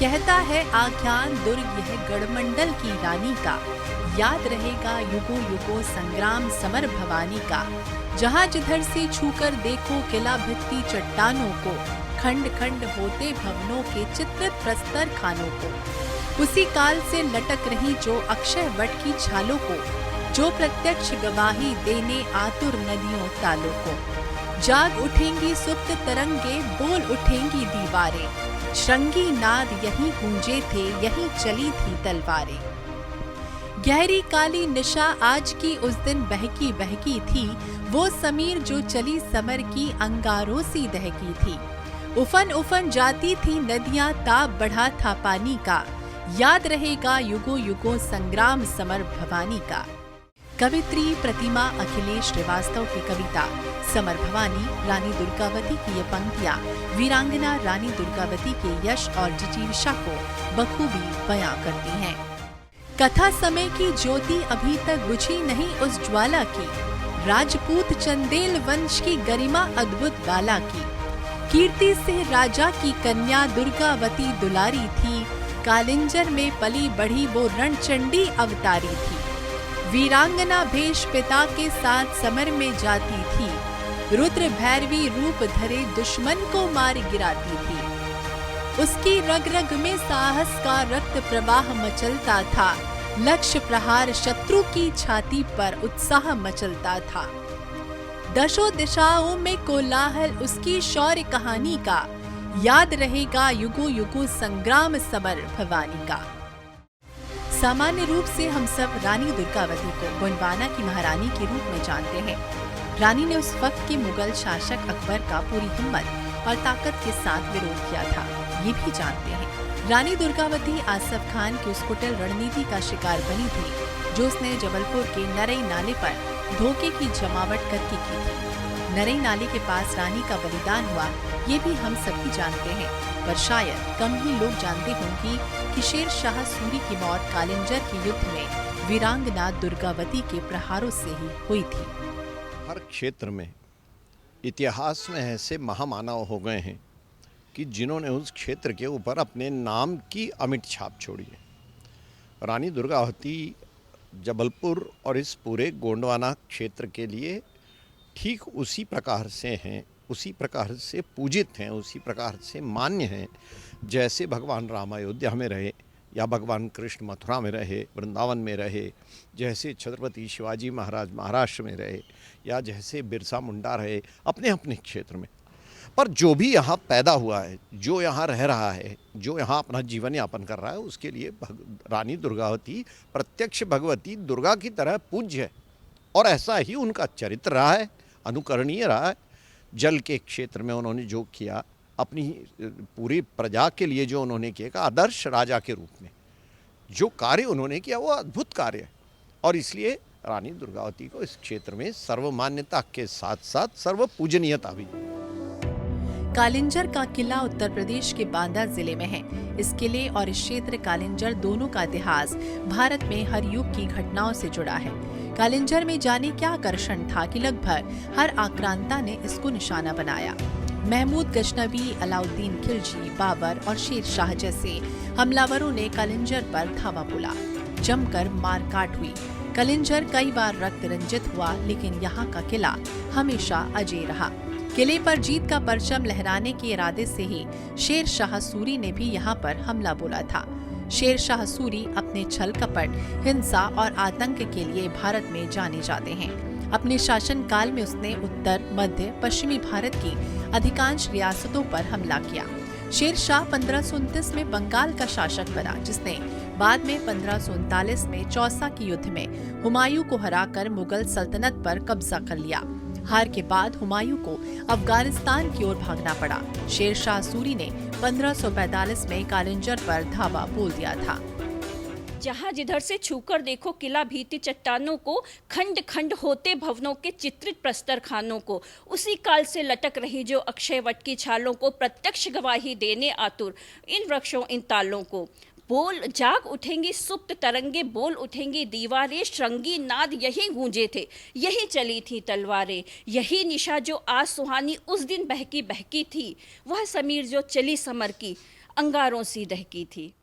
कहता है आख्यान दुर्ग यह गढ़मंडल की रानी का, याद रहेगा युगों युगों संग्राम समर भवानी का। जहाँ जिधर से छूकर देखो किला भित्ति चट्टानों को, खंड खंड होते भवनों के चित्रित प्रस्तर खानों को। उसी काल से लटक रही जो अक्षय वट की छालों को, जो प्रत्यक्ष गवाही देने आतुर नदियों तालों को। जाग उठेंगी सुप्त तरंगे, बोल उठेंगी दीवारें, श्रृंगी नाद यहीं गूंजे थे, यहीं चली थी तलवारें। गहरी काली निशा आज की उस दिन बहकी बहकी थी, वो समीर जो चली समर की अंगारों सी दहकी थी। उफन उफन जाती थी नदियां, ताप बढ़ा था पानी का, याद रहेगा युगों युगों संग्राम समर भवानी का। कवित्री प्रतिमा अखिलेश श्रीवास्तव की कविता समर भवानी रानी दुर्गावती की ये पंक्तियां वीरांगना रानी दुर्गावती के यश और जिजीविषा को बखूबी बयां करती हैं। कथा समय की ज्योति अभी तक बुझी नहीं उस ज्वाला की, राजपूत चंदेल वंश की गरिमा अद्भुत बाला की। कीर्ति से राजा की कन्या दुर्गावती दुलारी थी, कालिंजर में पली बढ़ी वो रणचंडी अवतारी थी। वीरांगना भेष पिता के साथ समर में जाती थी, रुद्र भैरवी रूप धरे दुश्मन को मार गिराती थी। उसकी रग रग में साहस का रक्त प्रवाह मचलता था, लक्ष्य प्रहार शत्रु की छाती पर उत्साह मचलता था। दशों दिशाओं में कोलाहल उसकी शौर्य कहानी का, याद रहेगा युगों युगों संग्राम समर भवानी का। सामान्य रूप से हम सब रानी दुर्गावती को गोंडवाना की महारानी के रूप में जानते हैं। रानी ने उस वक्त के मुगल शासक अकबर का पूरी हिम्मत और ताकत के साथ विरोध किया था, ये भी जानते हैं। रानी दुर्गावती आसफ खान की उस कुटिल रणनीति का शिकार बनी थी, जो उसने जबलपुर के नरई नाले पर धोखे की जमावट करके की थी। नरई नाले के पास रानी का बलिदान हुआ, ये भी हम सभी जानते हैं, पर शायद कम ही लोग जानते होंगे कि शेर शाह सूरी की मौत कालिंजर के युद्ध में वीरांगना दुर्गावती के प्रहारों से ही हुई थी। हर क्षेत्र में इतिहास में ऐसे महामानव हो गए हैं कि जिन्होंने उस क्षेत्र के ऊपर अपने नाम की अमिट छाप छोड़ी है। रानी दुर्गावती जबलपुर और इस पूरे गोंडवाना क्षेत्र के लिए ठीक उसी प्रकार से हैं, उसी प्रकार से पूजित हैं, उसी प्रकार से मान्य हैं जैसे भगवान राम अयोध्या में रहे, या भगवान कृष्ण मथुरा में रहे, वृंदावन में रहे, जैसे छत्रपति शिवाजी महाराज महाराष्ट्र में रहे, या जैसे बिरसा मुंडा रहे अपने अपने क्षेत्र में। पर जो भी यहाँ पैदा हुआ है, जो यहाँ रह रहा है, जो यहाँ अपना जीवन यापन कर रहा है, उसके लिए रानी दुर्गावती प्रत्यक्ष भगवती दुर्गा की तरह पूज्य है। और ऐसा ही उनका चरित्र रहा है, अनुकरणीय रहा है। जल के क्षेत्र में उन्होंने जो किया, अपनी पूरी प्रजा के लिए जो उन्होंने किया, आदर्श राजा के रूप में जो कार्य उन्होंने किया वो अद्भुत कार्य है। और इसलिए रानी दुर्गावती को इस क्षेत्र में सर्वमान्यता के साथ साथ सर्व पूजनीयता भी। कालिंजर का किला उत्तर प्रदेश के बांदा जिले में है। इस किले और इस क्षेत्र कालिंजर दोनों का इतिहास भारत में हर युग की घटनाओं से जुड़ा है। कालिंजर में जाने क्या आकर्षण था कि लगभग हर आक्रांता ने इसको निशाना बनाया। महमूद गजनवी, अलाउद्दीन खिलजी, बाबर और शेर शाह जैसे हमलावरों ने कालिंजर पर धावा बोला। जमकर मारकाट हुई। कालिंजर कई बार रक्त रंजित हुआ, लेकिन यहाँ का किला हमेशा अजय रहा। किले पर जीत का परचम लहराने के इरादे से ही शेर शाह सूरी ने भी यहाँ पर हमला बोला था। शेर शाह सूरी अपने छल कपट, हिंसा और आतंक के लिए भारत में जाने जाते हैं। अपने शासन काल में उसने उत्तर, मध्य, पश्चिमी भारत की अधिकांश रियासतों पर हमला किया। शेर शाह 1529 में बंगाल का शासक बना, जिसने बाद में 1539 में चौसा के युद्ध में हुमायूं को हराकर मुगल सल्तनत पर कब्जा कर लिया। हार के बाद हुमायूं को अफगानिस्तान की ओर भागना पड़ा। शेर शाह सूरी ने 1545 में कालिंजर पर धावा बोल दिया था। जहाँ जिधर से छूकर देखो किला भीति चट्टानों को, खंड खंड होते भवनों के चित्रित प्रस्तर खानों को। उसी काल से लटक रही जो अक्षय वट की छालों को, प्रत्यक्ष गवाही देने आतुर इन वृक्षों इन तालों को। बोल जाग उठेंगी सुप्त तरंगे, बोल उठेंगी दीवारें, श्रृंगी नाद यही गूंजे थे, यही चली थी तलवारें। यही निशा जो आज सुहानी उस दिन बहकी बहकी थी, वह समीर जो चली समर की अंगारों सी दहकी थी।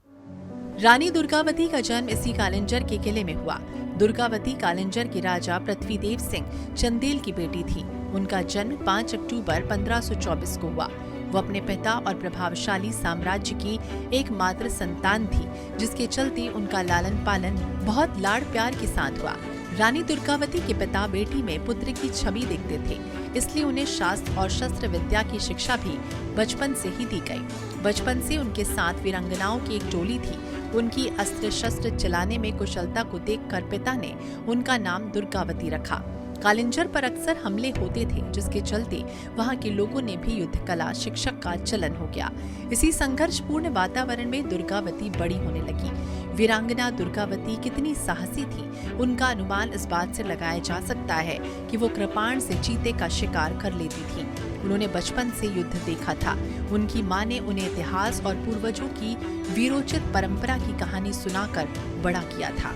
रानी दुर्गावती का जन्म इसी कालिंजर के किले में हुआ। दुर्गावती कालिंजर के राजा पृथ्वीदेव सिंह चंदेल की बेटी थी। उनका जन्म 5 अक्टूबर 1524 को हुआ। वो अपने पिता और प्रभावशाली साम्राज्य की एकमात्र संतान थी, जिसके चलते उनका लालन पालन बहुत लाड़ प्यार के साथ हुआ। रानी दुर्गावती के पिता बेटी में पुत्र की छवि देखते थे, इसलिए उन्हें शास्त्र और शस्त्र विद्या की शिक्षा भी बचपन से ही दी गई। बचपन से उनके साथ वीरांगनाओं की एक टोली थी। उनकी अस्त्र शस्त्र चलाने में कुशलता को देखकर पिता ने उनका नाम दुर्गावती रखा। कालिंजर पर अक्सर हमले होते थे, जिसके चलते वहां के लोगों ने भी युद्ध कला शिक्षक का चलन हो गया। इसी संघर्षपूर्ण वातावरण में दुर्गावती बड़ी होने लगी। वीरांगना दुर्गावती कितनी साहसी थी, उनका अनुमान इस बात से लगाया जा सकता है कि वो कृपाण से चीते का शिकार कर लेती थी। उन्होंने बचपन से युद्ध देखा था। उनकी मां ने उन्हें इतिहास और पूर्वजों की वीरोचित परंपरा की कहानी सुनाकर बड़ा किया था।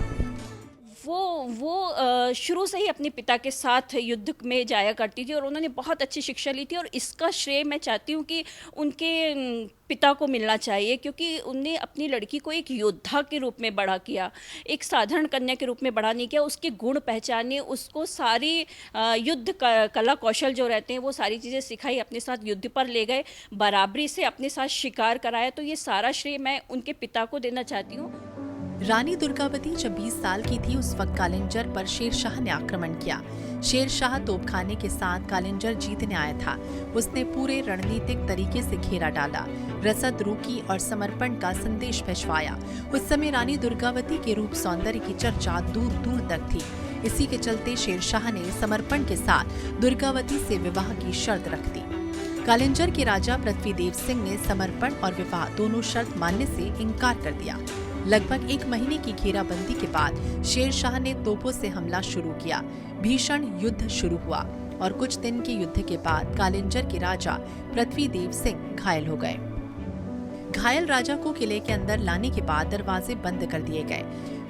वो शुरू से ही अपने पिता के साथ युद्ध में जाया करती थी और उन्होंने बहुत अच्छी शिक्षा ली थी। और इसका श्रेय मैं चाहती हूँ कि उनके पिता को मिलना चाहिए, क्योंकि उनने अपनी लड़की को एक योद्धा के रूप में बड़ा किया, एक साधारण कन्या के रूप में बड़ा नहीं किया। उसके गुण पहचाने, उसको सारी युद्ध कला कौशल जो रहते हैं वो सारी चीज़ें सिखाई, अपने साथ युद्ध पर ले गए, बराबरी से अपने साथ शिकार कराया। तो ये सारा श्रेय मैं उनके पिता को देना चाहती हूँ। रानी दुर्गावती जब 20 साल की थी, उस वक्त कालिंजर पर शेरशाह ने आक्रमण किया। शेरशाह तोपखाने के साथ कालिंजर जीतने आया था। उसने पूरे रणनीतिक तरीके से घेरा डाला, रसद रोकी और समर्पण का संदेश भिजवाया। उस समय रानी दुर्गावती के रूप सौंदर्य की चर्चा दूर दूर तक थी। इसी के चलते शेरशाह ने समर्पण के साथ दुर्गावती से विवाह की शर्त रख दी। कालिंजर के राजा पृथ्वीदेव सिंह ने समर्पण और विवाह दोनों शर्त मानने से इनकार कर दिया। लगभग 1 महीने की घेराबंदी के बाद शेरशाह ने तोपों से हमला शुरू किया। भीषण युद्ध शुरू हुआ और कुछ दिन के युद्ध के बाद कालिंजर के राजा पृथ्वीदेव सिंह घायल हो गए। घायल राजा को किले के अंदर लाने के बाद दरवाजे बंद कर दिए गए।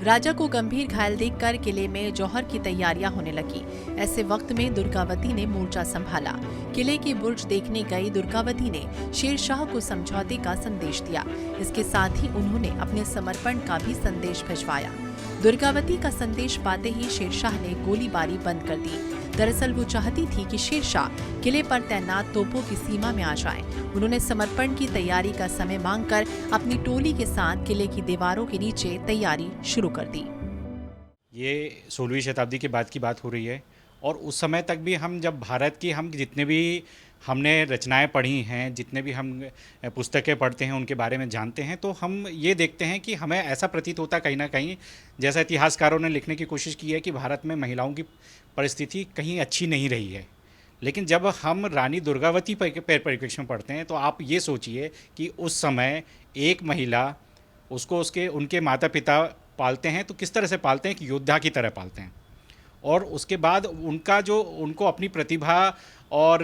राजा को गंभीर घायल देखकर किले में जौहर की तैयारियां होने लगी। ऐसे वक्त में दुर्गावती ने मोर्चा संभाला। किले की बुर्ज देखने गई दुर्गावती ने शेरशाह को समझौते का संदेश दिया। इसके साथ ही उन्होंने अपने समर्पण का भी संदेश भिजवाया। दुर्गावती का संदेश पाते ही शेरशाह ने गोलीबारी बंद कर दी। दरअसल वो चाहती थी कि शेरशाह किले पर तैनात तोपों की सीमा में आ जाएं। उन्होंने समर्पण की तैयारी का समय मांगकर अपनी टोली के साथ किले की दीवारों के नीचे तैयारी शुरू कर दी। ये 16वीं शताब्दी के बाद की बात हो रही है और उस समय तक भी हम जब भारत की हम जितने भी हमने रचनाएं पढ़ी हैं, जितने भी हम पुस्तकें पढ़ते हैं, उनके बारे में जानते हैं, तो हम ये देखते हैं कि हमें ऐसा प्रतीत होता कहीं ना कहीं, जैसा इतिहासकारों ने लिखने की कोशिश की है कि भारत में महिलाओं की परिस्थिति कहीं अच्छी नहीं रही है। लेकिन जब हम रानी दुर्गावती पर परिप्रेक्ष्य में पढ़ते हैं तो आप ये सोचिए कि उस समय एक महिला, उसको उनके माता पिता पालते हैं तो किस तरह से पालते हैं कि योद्धा की तरह पालते हैं, और उसके बाद उनको अपनी प्रतिभा और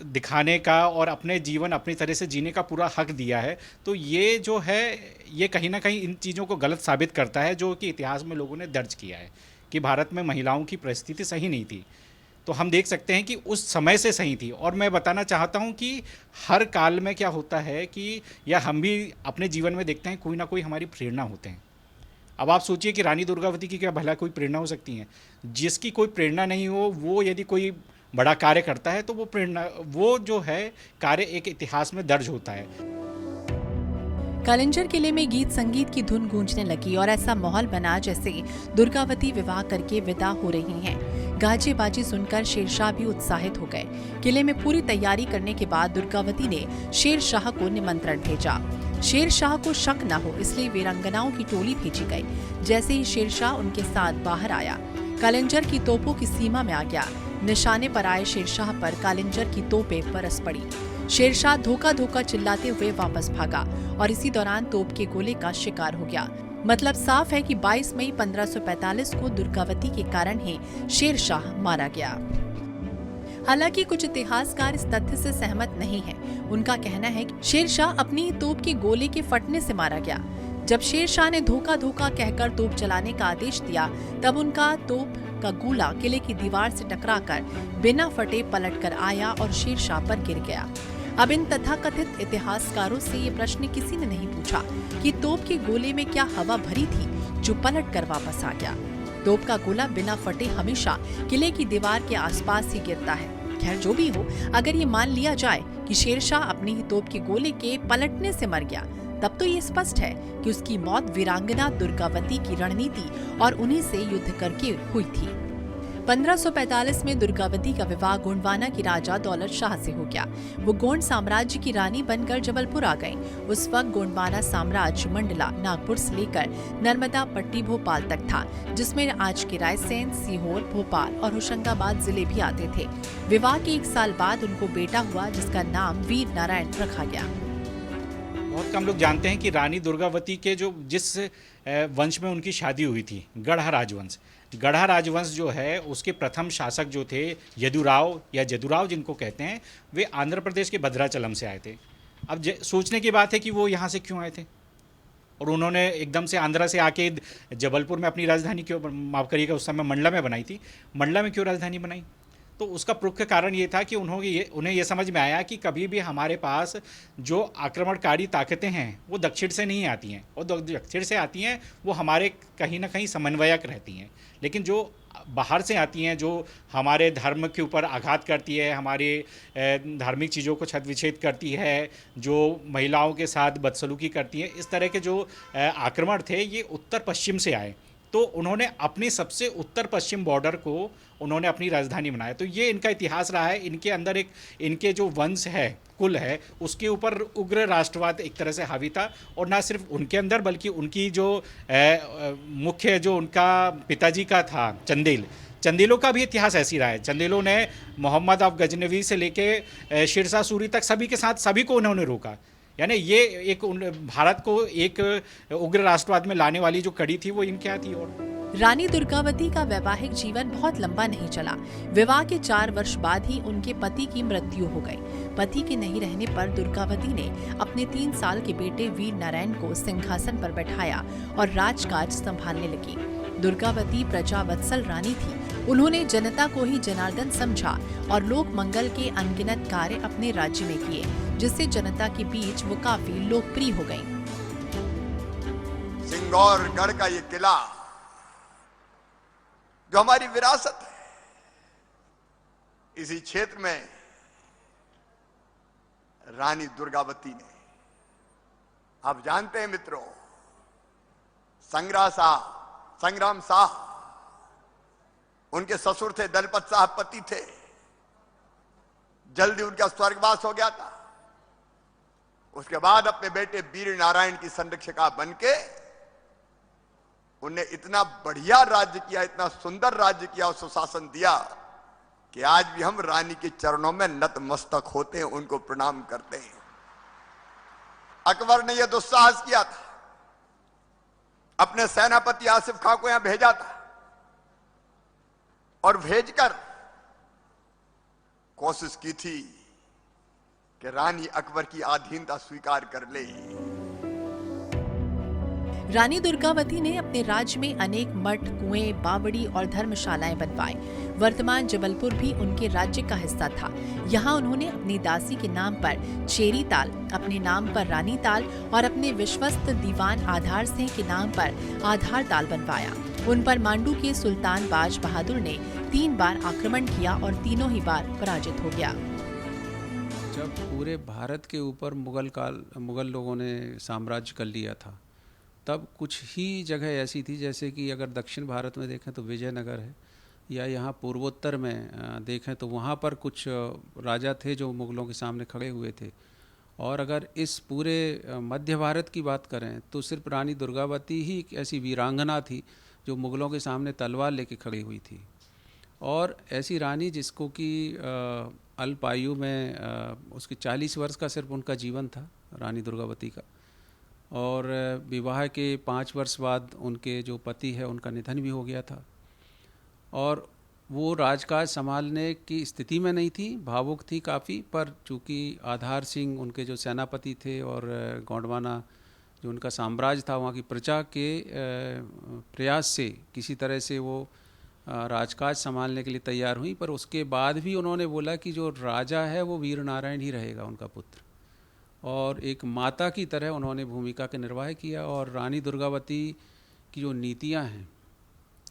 दिखाने का और अपने जीवन अपनी तरह से जीने का पूरा हक दिया है। तो ये जो है ये कहीं ना कहीं इन चीज़ों को गलत साबित करता है जो कि इतिहास में लोगों ने दर्ज किया है कि भारत में महिलाओं की परिस्थिति सही नहीं थी। तो हम देख सकते हैं कि उस समय से सही थी। और मैं बताना चाहता हूं कि हर काल में क्या होता है कि या हम भी अपने जीवन में देखते हैं कोई ना कोई हमारी प्रेरणा होते हैं। अब आप सोचिए कि रानी दुर्गावती की क्या भला कोई प्रेरणा हो सकती है? जिसकी कोई प्रेरणा नहीं हो वो यदि कोई बड़ा कार्य करता है तो वो जो है कार्य एक इतिहास में दर्ज होता है। कालिंजर किले में गीत संगीत की धुन गूंजने लगी और ऐसा माहौल बना जैसे दुर्गावती विवाह करके विदा हो रही हैं। गाजे बाजी सुनकर शेरशाह भी उत्साहित हो गए। किले में पूरी तैयारी करने के बाद दुर्गावती ने शेरशाह को निमंत्रण भेजा। शेरशाह को शक न हो इसलिए वीरांगनाओं की टोली भेजी गई। जैसे ही शेरशाह उनके साथ बाहर आया, कालिंजर की तोपों की सीमा में आ गया। निशाने पर आए शेरशाह पर कालिंजर की तोपें बरस पड़ी। शेरशाह धोखा धोखा चिल्लाते हुए वापस भागा और इसी दौरान तोप के गोले का शिकार हो गया। मतलब साफ है कि 22 मई 1545 को दुर्गावती के कारण ही शेरशाह मारा गया। हालांकि कुछ इतिहासकार इस तथ्य से सहमत नहीं हैं। उनका कहना है कि शेरशाह अपनी तोप के गोले के फटने से मारा गया। जब शेरशाह ने धोखा धोखा कहकर तोप चलाने का आदेश दिया, तब उनका तोप का गोला किले की दीवार से टकराकर बिना फटे पलटकर आया और शेरशाह पर गिर गया। अब इन तथाकथित इतिहासकारों से ये प्रश्न किसी ने नहीं पूछा कि तोप के गोले में क्या हवा भरी थी जो पलट कर वापस आ गया। तोप का गोला बिना फटे हमेशा किले की दीवार के आसपास ही गिरता है। खैर जो भी हो, अगर ये मान लिया जाए कि शेरशाह अपनी ही तोप के गोले के पलटने से मर गया, तब तो ये स्पष्ट है कि उसकी मौत वीरांगना दुर्गावती की रणनीति और उन्हीं से युद्ध करके हुई थी। 1545 में दुर्गावती का विवाह गोंडवाना के राजा दौलत शाह से हो गया। वो गोंड साम्राज्य की रानी बनकर जबलपुर आ गईं। उस वक्त गोंडवाना साम्राज्य मंडला, नागपुर से लेकर नर्मदा पट्टी भोपाल तक था, जिसमें आज के रायसेन, सीहोर, भोपाल और होशंगाबाद जिले भी आते थे। विवाह के 1 साल बाद उनको बेटा हुआ, जिसका नाम वीर नारायण रखा गया। बहुत कम लोग जानते हैं कि रानी दुर्गावती के जिस वंश में उनकी शादी हुई थी, गढ़ा राजवंश। गढ़ा राजवंश जो है उसके प्रथम शासक जो थे यदुराव या जदुराव जिनको कहते हैं, वे आंध्र प्रदेश के भद्राचलम से आए थे। अब सोचने की बात है कि वो यहाँ से क्यों आए थे और उन्होंने एकदम से आंध्रा से आके जबलपुर में अपनी राजधानी क्यों, माफ करिएगा उस समय मंडला में बनाई थी, मंडला में क्यों राजधानी बनाई? तो उसका मुख्य कारण ये था कि उन्हें ये समझ में आया कि कभी भी हमारे पास जो आक्रमणकारी ताकतें हैं वो दक्षिण से नहीं आती हैं, और दक्षिण से आती हैं वो हमारे कहीं ना कहीं समन्वयक रहती हैं, लेकिन जो बाहर से आती हैं, जो हमारे धर्म के ऊपर आघात करती है, हमारे धार्मिक चीज़ों को छद्मविच्छेद करती है, जो महिलाओं के साथ बदसलूकी करती है, इस तरह के जो आक्रमण थे ये उत्तर पश्चिम से आए। तो उन्होंने अपने सबसे उत्तर पश्चिम बॉर्डर को उन्होंने अपनी राजधानी बनाया। तो ये इनका इतिहास रहा है। इनके अंदर इनके जो वंश है, कुल है, उसके ऊपर उग्र राष्ट्रवाद एक तरह से हावी था। और ना सिर्फ उनके अंदर बल्कि उनकी जो मुख्य जो उनका पिताजी का था चंदेलों का भी इतिहास ऐसी रहा है। चंदेलों ने मोहम्मद ऑफ गजनवी से लेके शेरशाह सूरी तक सभी के साथ सभी को उन्होंने रोका। यानी ये एक भारत को एक उग्र राष्ट्रवाद में लाने वाली जो कड़ी थी वो इनके यहाँ थी। और रानी दुर्गावती का वैवाहिक जीवन बहुत लंबा नहीं चला। विवाह के 4 वर्ष बाद ही उनके पति की मृत्यु हो गई। पति के नहीं रहने पर दुर्गावती ने अपने 3 साल के बेटे वीर नारायण को सिंहासन पर बैठाया और राजकाज संभालने लगी। दुर्गावती प्रजावत्सल रानी थी। उन्होंने जनता को ही जनार्दन समझा और लोक मंगल के अनगिनत कार्य अपने राज्य में किए, जिससे जनता के बीच वो काफी लोकप्रिय हो गईं। सिंगौरगढ़ का ये किला जो हमारी विरासत है, इसी क्षेत्र में रानी दुर्गावती ने, आप जानते हैं मित्रों, संग्राम शाह उनके ससुर थे, दलपत साहब पति थे। जल्दी उनका स्वर्गवास हो गया था। उसके बाद अपने बेटे वीर नारायण की संरक्षिका बनके उन्हें इतना बढ़िया राज्य किया, इतना सुंदर राज्य किया और सुशासन दिया कि आज भी हम रानी के चरणों में नतमस्तक होते हैं, उनको प्रणाम करते हैं। अकबर ने यह दुस्साहस किया था, अपने सेनापति आसिफ खां को यहां भेजा था और भेजकर कोशिश की थी कि रानी अकबर की अधीनता स्वीकार कर ले। रानी दुर्गावती ने अपने राज्य में अनेक मठ, कुएं, बावड़ी और धर्मशालाएं बनवाई। वर्तमान जबलपुर भी उनके राज्य का हिस्सा था। यहाँ उन्होंने अपनी दासी के नाम पर चेरी ताल, अपने नाम पर रानी ताल और अपने विश्वस्त दीवान आधार सिंह के नाम पर आधार ताल बनवाया। उन पर मांडू के सुल्तान बाज बहादुर ने 3 बार आक्रमण किया और तीनों ही बार पराजित हो गया। जब पूरे भारत के ऊपर मुगल लोगों ने साम्राज्य कर लिया था, तब कुछ ही जगह ऐसी थी, जैसे कि अगर दक्षिण भारत में देखें तो विजयनगर है, या यहाँ पूर्वोत्तर में देखें तो वहाँ पर कुछ राजा थे जो मुग़लों के सामने खड़े हुए थे। और अगर इस पूरे मध्य भारत की बात करें तो सिर्फ रानी दुर्गावती ही एक ऐसी वीरांगना थी जो मुग़लों के सामने तलवार लेके खड़ी हुई थी। और ऐसी रानी जिसको कि अल्प आयु में उसकी 40 वर्ष का सिर्फ उनका जीवन था, रानी दुर्गावती का। और विवाह के 5 वर्ष बाद उनके जो पति है उनका निधन भी हो गया था। और वो राजकाज संभालने की स्थिति में नहीं थी, भावुक थी काफ़ी, पर चूँकि आधार सिंह उनके जो सेनापति थे और गोंडवाना जो उनका साम्राज्य था, वहाँ की प्रजा के प्रयास से किसी तरह से वो राजकाज संभालने के लिए तैयार हुई, पर उसके बाद भी उन्होंने बोला कि जो राजा है वो वीर नारायण ही रहेगा, उनका पुत्र, और एक माता की तरह उन्होंने भूमिका का निर्वाह किया। और रानी दुर्गावती की जो नीतियां हैं,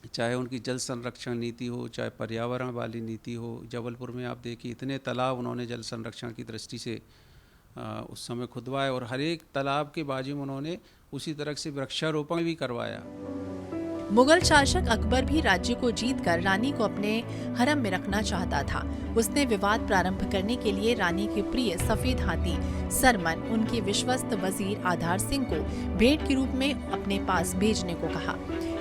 चाहे उनकी जल संरक्षण नीति हो, चाहे पर्यावरण वाली नीति हो, जबलपुर में आप देखिए इतने तालाब उन्होंने जल संरक्षण की दृष्टि से उस समय खुदवाए, और हर एक तालाब के बाजू में उन्होंने उसी तरह से वृक्षारोपण भी करवाया। मुगल शासक अकबर भी राज्य को जीतकर रानी को अपने हरम में रखना चाहता था। उसने विवाद प्रारंभ करने के लिए रानी के प्रिय सफेद हाथी सरमन, उनके विश्वस्त वजीर आधार सिंह को भेंट के रूप में अपने पास भेजने को कहा,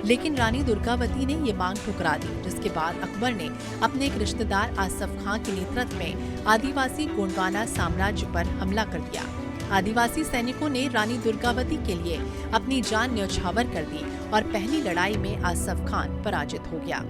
लेकिन रानी दुर्गावती ने ये मांग ठुकरा दी, जिसके बाद अकबर ने अपने एक रिश्तेदार आसफ खां के नेतृत्व में आदिवासी गोंडवाना साम्राज्य पर हमला कर दिया। आदिवासी सैनिकों ने रानी दुर्गावती के लिए अपनी जान न्यौछावर कर दी और पहली लड़ाई में आसफ खान पराजित हो गया।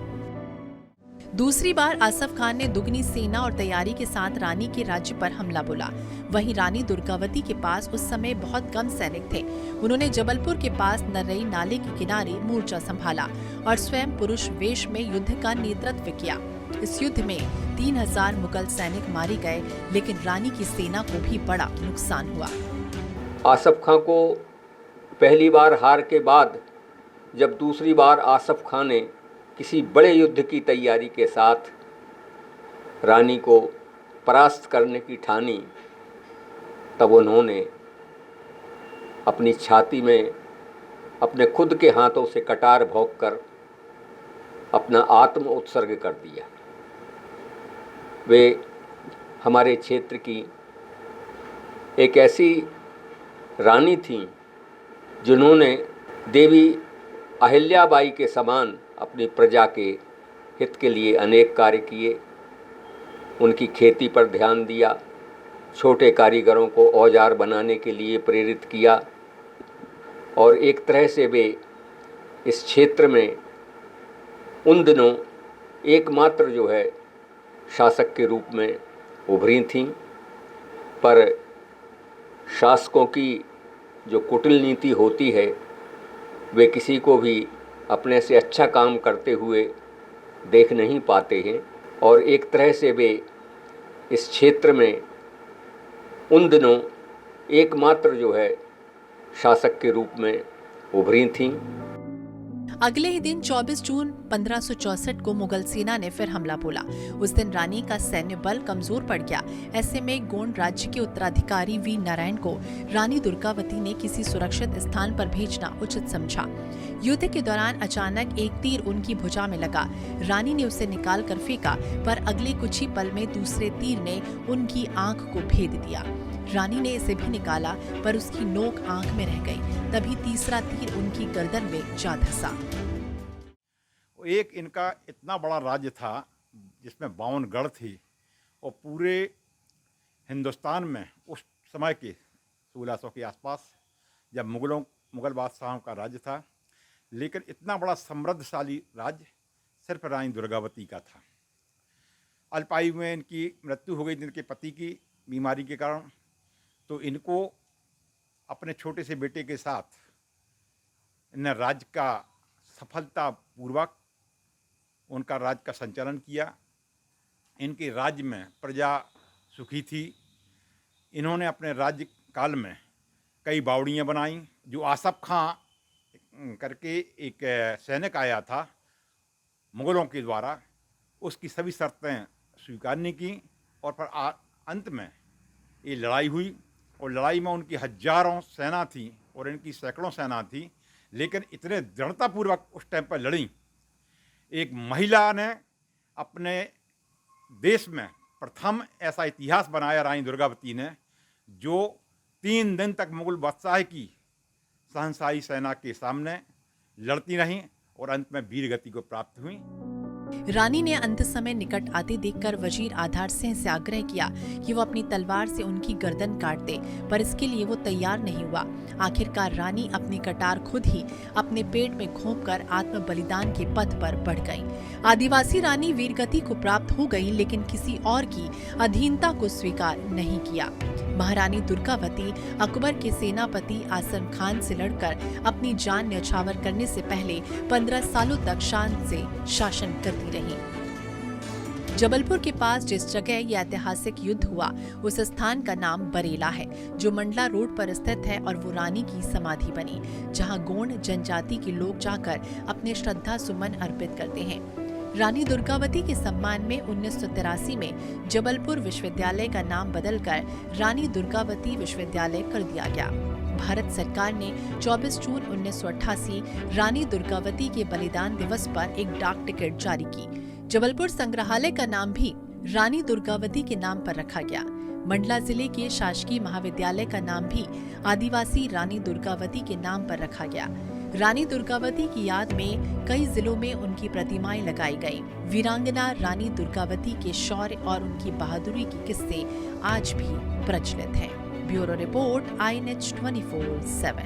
दूसरी बार आसफ खान ने दुगनी सेना और तैयारी के साथ रानी के राज्य पर हमला बोला। वहीं रानी दुर्गावती के पास उस समय बहुत कम सैनिक थे। उन्होंने जबलपुर के पास नर्रई नाले के किनारे मोर्चा संभाला और स्वयं पुरुष वेश में युद्ध का नेतृत्व किया। इस युद्ध में 3000 मुगल सैनिक मारे गए, लेकिन रानी की सेना को भी बड़ा नुकसान हुआ। आसफ खां को पहली बार हार के बाद जब दूसरी बार आसफ खां ने किसी बड़े युद्ध की तैयारी के साथ रानी को परास्त करने की ठानी, तब उन्होंने अपनी छाती में अपने खुद के हाथों से कटार भोंककर अपना आत्म उत्सर्ग कर दिया। वे हमारे क्षेत्र की एक ऐसी रानी थीं जिन्होंने देवी अहिल्याबाई के समान अपनी प्रजा के हित के लिए अनेक कार्य किए। उनकी खेती पर ध्यान दिया, छोटे कारीगरों को औजार बनाने के लिए प्रेरित किया, और एक तरह से वे इस क्षेत्र में उन दिनों एकमात्र जो है शासक के रूप में उभरी थीं। पर शासकों की जो कुटिल नीति होती है, वे किसी को भी अपने से अच्छा काम करते हुए देख नहीं पाते हैं, और एक तरह से वे इस क्षेत्र में उन दिनों एकमात्र जो है शासक के रूप में उभरी थीं। अगले ही दिन 24 जून 1564 को मुगल सेना ने फिर हमला बोला। उस दिन रानी का सैन्य बल कमजोर पड़ गया। ऐसे में गोंड राज्य के उत्तराधिकारी वीर नारायण को रानी दुर्गावती ने किसी सुरक्षित स्थान पर भेजना उचित समझा। युद्ध के दौरान अचानक एक तीर उनकी भुजा में लगा। रानी ने उसे निकाल कर फेंका, पर अगले कुछ ही पल में दूसरे तीर ने उनकी आंख को भेद दिया। रानी ने इसे भी निकाला, पर उसकी नोक आंख में रह गई। तभी तीसरा तीर उनकी गर्दन में जा धंसा। एक इनका इतना बड़ा राज्य था जिसमें 52 गढ़ थी, और पूरे हिंदुस्तान में उस समय के 1600 के आसपास जब मुगल बादशाहों का राज्य था, लेकिन इतना बड़ा समृद्धशाली राज्य सिर्फ रानी दुर्गावती का था। अल्पायु में इनकी मृत्यु हो गई इनके पति की बीमारी के कारण, तो इनको अपने छोटे से बेटे के साथ इन्हें राज्य का सफलतापूर्वक उनका राज्य का संचालन किया। इनके राज्य में प्रजा सुखी थी। इन्होंने अपने राज्य काल में कई बावड़ियाँ बनाईं। जो आसफ खां करके एक सैनिक आया था मुग़लों के द्वारा, उसकी सभी शर्तें स्वीकार नहीं की, और फिर अंत में ये लड़ाई हुई, और लड़ाई में उनकी हजारों सेना थी और इनकी सैकड़ों सेना थी, लेकिन इतने दृढ़तापूर्वक उस टाइम पर लड़ी। एक महिला ने अपने देश में प्रथम ऐसा इतिहास बनाया रानी दुर्गावती ने, जो 3 दिन तक मुगल बादशाह की शहंशाही सेना के सामने लड़ती रहीं और अंत में वीर गति को प्राप्त हुई। रानी ने अंत समय निकट आते देखकर वजीर आधार सिंह से आग्रह किया कि वो अपनी तलवार से उनकी गर्दन काट दे, पर इसके लिए वो तैयार नहीं हुआ। आखिरकार रानी अपनी कटार खुद ही अपने पेट में घोंपकर आत्म बलिदान के पथ पर बढ़ गई। आदिवासी रानी वीरगति को प्राप्त हो गई, लेकिन किसी और की अधीनता को स्वीकार नहीं किया। महारानी दुर्गावती अकबर के सेनापति आसम खान से लड़कर अपनी जान न्यौछावर करने से पहले 15 सालों तक शान से शासन करती रही। जबलपुर के पास जिस जगह यह ऐतिहासिक युद्ध हुआ उस स्थान का नाम बरेला है, जो मंडला रोड पर स्थित है और वो रानी की समाधि बनी, जहां गोंड जनजाति के लोग जाकर अपने श्रद्धा सुमन अर्पित करते हैं। रानी दुर्गावती के सम्मान में 1983 में जबलपुर विश्वविद्यालय का नाम बदलकर रानी दुर्गावती विश्वविद्यालय कर दिया गया। भारत सरकार ने 24 जून 1988 रानी दुर्गावती के बलिदान दिवस पर एक डाक टिकट जारी की। जबलपुर संग्रहालय का नाम भी रानी दुर्गावती के नाम पर रखा गया। मंडला जिले के शासकीय महाविद्यालय का नाम भी आदिवासी रानी दुर्गावती के नाम पर रखा गया। रानी दुर्गावती की याद में कई जिलों में उनकी प्रतिमाएं लगाई गई। वीरांगना रानी दुर्गावती के शौर्य और उनकी बहादुरी के किस्से आज भी प्रचलित हैं। Bureau report INH 24/7।